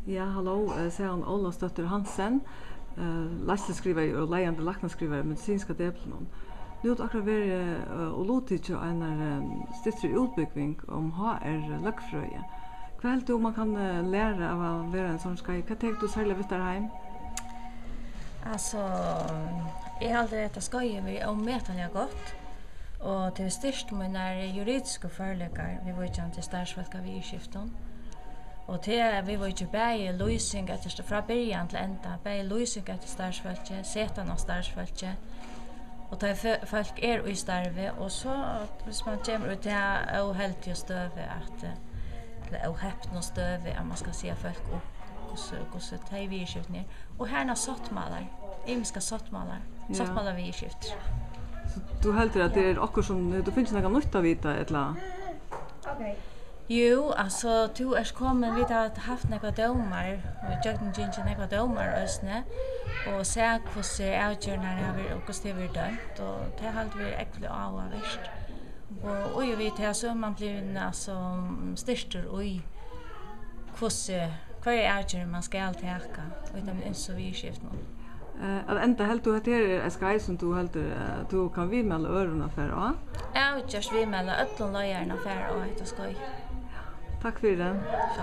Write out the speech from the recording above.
Ja, hallå, säger Ola Stötter Hansen, lasteskrivare och lejande lacknadskrivare medicinska delen. Nu har akkurat varit och låtit till en större utbyggning om HR lackfröje. Vad du man kan lära av att vara en sån skaj? Vad tänker du särskilt vid hem? Alltså, jag har aldrig ätit skojar vi omätliga gott. Och till störst mina juridiska föreläggare, vi var ju inte stadsfolka vid skiften. Och till vi var ju bäge lösning efter från början till ända, bäge lösning efter stadsfolket, sätta av stadsfolket. Och det folk i starve och så hvis man kommer ut till och helt just stöve att eller och häpna stöve att man ska se folk upp och så ta vi skift ner och härna sottmalar imska sottmalar sottmalar vi skift Så du heldur att det är också som du finns några nytta vita eller? Okej. Jo, alltså du är kommen vid att haft några domar och jag inte några domar ösne och se hur ser outgörna när och hur det dömt och det har vi äckligt avvärst. Och jag vet att så man blir alltså störster och i hur är outgörna man ska allt täcka och det är så vi skift nu. Att ända helt du att det är skai som du helt du kan vi med örona för ja. Ja, just vi med alla lejarna för och det ska. Tack för det. Så.